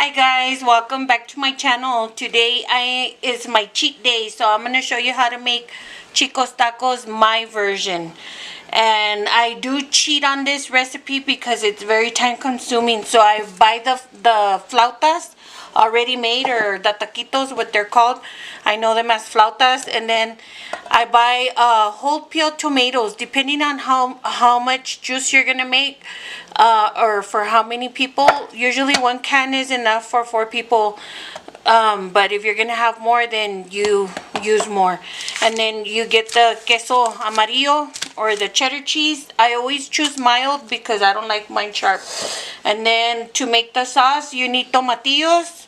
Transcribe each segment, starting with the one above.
Hi guys, welcome back to my channel. Today is my cheat day, so I'm going to show you how to make chicos tacos my version. And I do cheat on this recipe because it's very time consuming. So I buy the flautas already made, or the taquitos, what they're called. I know them as flautas. And then I buy whole peeled tomatoes, depending on how much juice you're gonna make, or for how many people. Usually 1 can is enough for 4 people. But if you're gonna have more, then you use more. And then you get the queso amarillo or the cheddar cheese. I always choose mild because I don't like mine sharp. And then to make the sauce, you need tomatillos,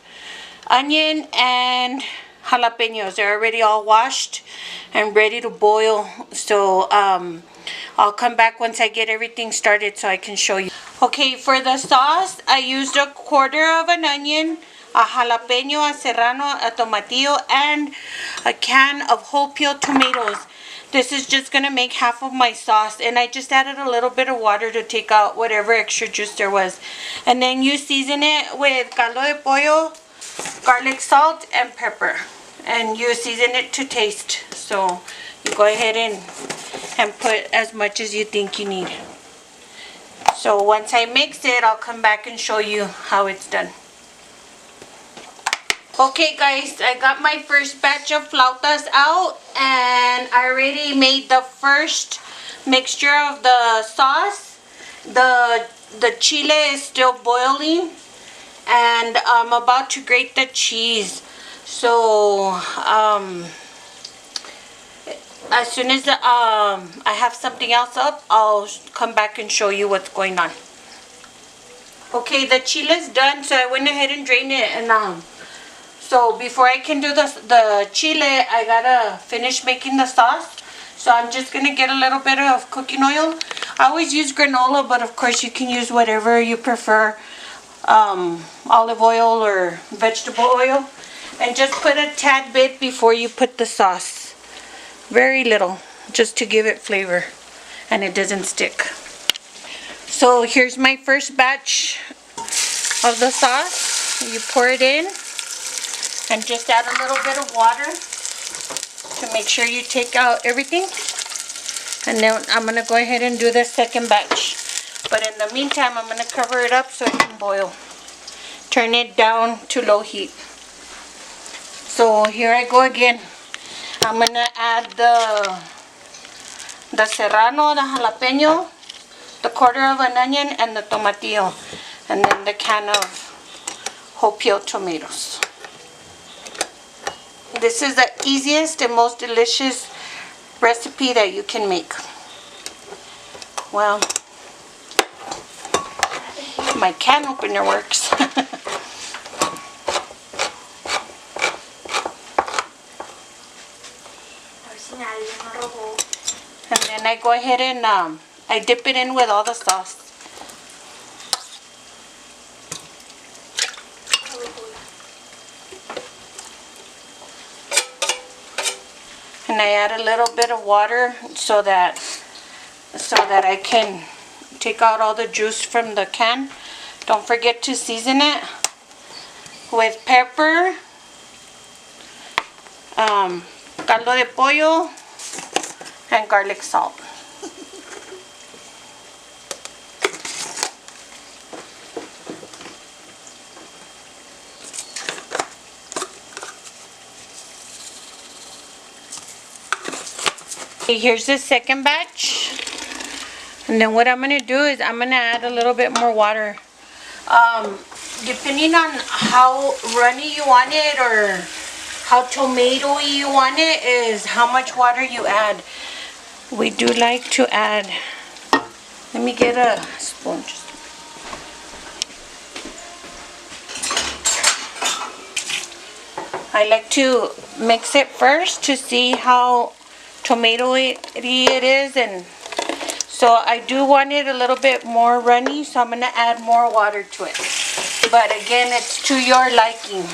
onion, and jalapenos. They're already all washed and ready to boil. So I'll come back once I get everything started so I can show you. Okay, for the sauce, I used 1/4 of an onion, a jalapeno, a serrano, a tomatillo, and a can of whole peeled tomatoes. This is just gonna make half of my sauce, and I just added a little bit of water to take out whatever extra juice there was. And then you season it with caldo de pollo, garlic salt, and pepper, and you season it to taste. So you go ahead and put as much as you think you need. So once I mix it, I'll come back and show you how it's done. Okay guys, I got my first batch of flautas out, and I already made the first mixture of the sauce. The chile is still boiling, and I'm about to grate the cheese. So as soon as I have something else up, I'll come back and show you what's going on. Okay, the chile is done, so I went ahead and drained it. And so before I can do the chile, I gotta finish making the sauce. So I'm just gonna get a little bit of cooking oil. I always use granola, but of course you can use whatever you prefer, olive oil or vegetable oil. And just put a tad bit before you put the sauce. Very little, just to give it flavor and it doesn't stick. So here's my first batch of the sauce. You pour it in and just add a little bit of water to make sure you take out everything. And then I'm going to go ahead and do the second batch. But in the meantime, I'm going to cover it up so it can boil. Turn it down to low heat. So here I go again. I'm going to add the serrano, the jalapeno, the 1/4 of an onion, and the tomatillo. And then the can of whole peeled tomatoes. This is the easiest and most delicious recipe that you can make. Well, my can opener works. And then I go ahead and I dip it in with all the sauce. And I add a little bit of water so that I can take out all the juice from the can. Don't forget to season it with pepper, caldo de pollo, and garlic salt. Okay, here's the second batch. And then what I'm going to do is I'm going to add a little bit more water. Depending on how runny you want it or how tomatoey you want it is how much water you add. We do like to add, let me get a spoon. I like to mix it first to see how tomatoey it is, and so I do want it a little bit more runny, so I'm going to add more water to it. But again, it's to your liking.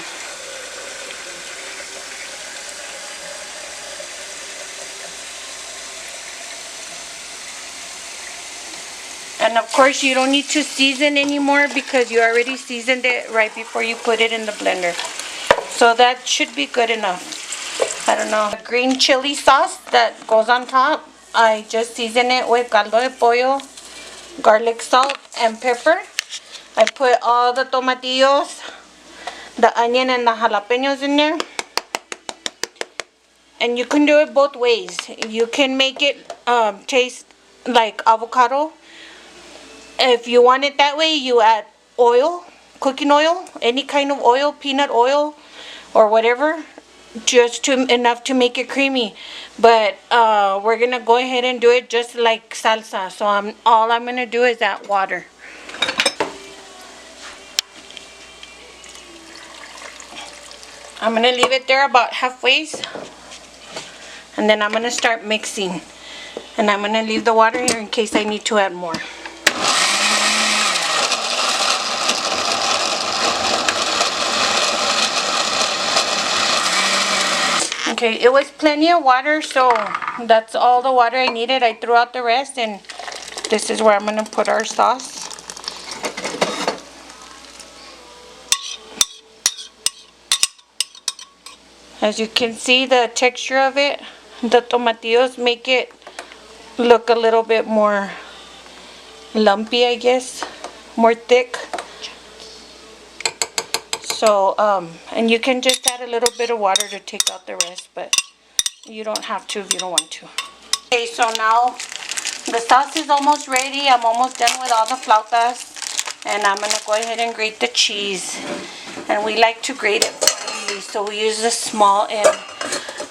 And of course you don't need to season anymore because you already seasoned it right before you put it in the blender. So that should be good enough. I don't know. Green chili sauce that goes on top. I just season it with caldo de pollo, garlic salt, and pepper. I put all the tomatillos, the onion, and the jalapenos in there. And you can do it both ways. You can make it taste like avocado. If you want it that way, you add oil, cooking oil, any kind of oil, peanut oil, or whatever, just enough to make it creamy. But we're gonna go ahead and do it just like salsa. So all I'm gonna do is add water. I'm gonna leave it there about halfway, and then I'm gonna start mixing. And I'm gonna leave the water here in case I need to add more. Okay, it was plenty of water, so that's all the water I needed. I threw out the rest, and this is where I'm going to put our sauce. As you can see, the texture of it, the tomatillos make it look a little bit more lumpy, I guess, more thick. So, and you can just add a little bit of water to take out the rest, but you don't have to if you don't want to. Okay, so now the sauce is almost ready. I'm almost done with all the flautas, and I'm gonna go ahead and grate the cheese. And we like to grate it finely, so we use the small end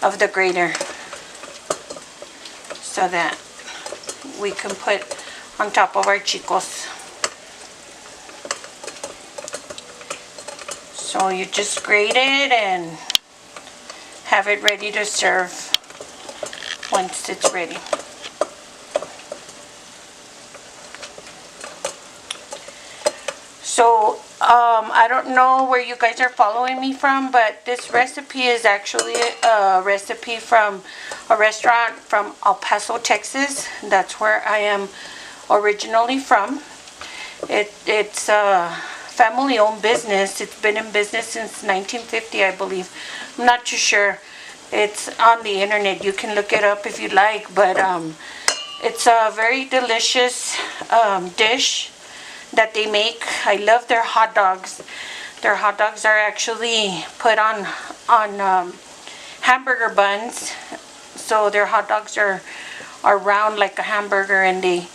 of the grater so that we can put on top of our chicos. So you just grate it and have it ready to serve once it's ready. So I don't know where you guys are following me from, but this recipe is actually a recipe from a restaurant from El Paso, Texas. That's where I am originally from. It's family-owned business. It's been in business since 1950, I believe. I'm not too sure. It's on the internet. You can look it up if you like, but it's a very delicious dish that they make. I love their hot dogs. Their hot dogs are actually put on hamburger buns. So their hot dogs are round like a hamburger, and they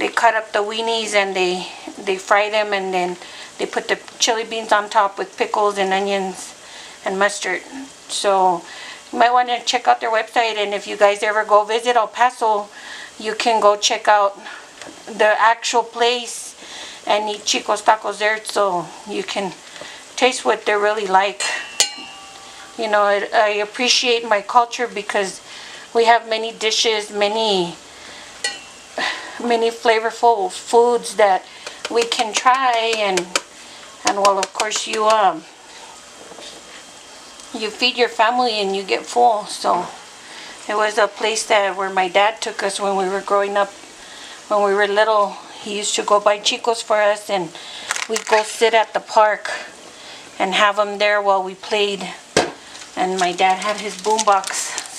cut up the weenies and they fry them, and then they put the chili beans on top with pickles and onions and mustard. So you might want to check out their website, and if you guys ever go visit El Paso, you can go check out the actual place and eat chicos tacos there, so you can taste what they're really like. You know, I appreciate my culture because we have many dishes, many flavorful foods that we can try, and well, of course you feed your family and you get full. So it was a place where my dad took us when we were growing up. When we were little, he used to go buy chicos for us, and we'd go sit at the park and have them there while we played. And my dad had his boombox,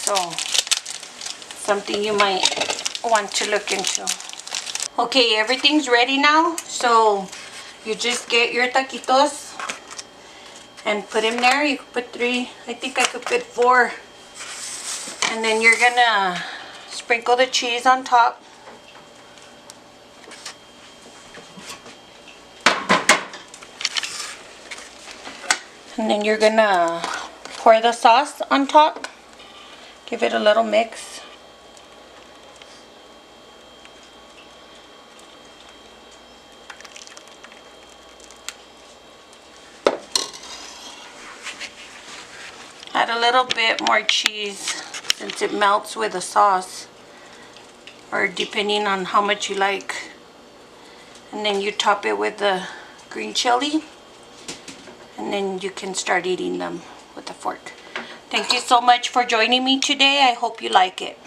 so something you might want to look into. Okay, everything's ready now, so you just get your taquitos and put them there. You could put 3, I think I could put 4. And then you're gonna sprinkle the cheese on top. And then you're gonna pour the sauce on top. Give it a little mix. Add a little bit more cheese since it melts with the sauce, or depending on how much you like. And then you top it with the green chili, and then you can start eating them with a fork. Thank you so much for joining me today. I hope you like it.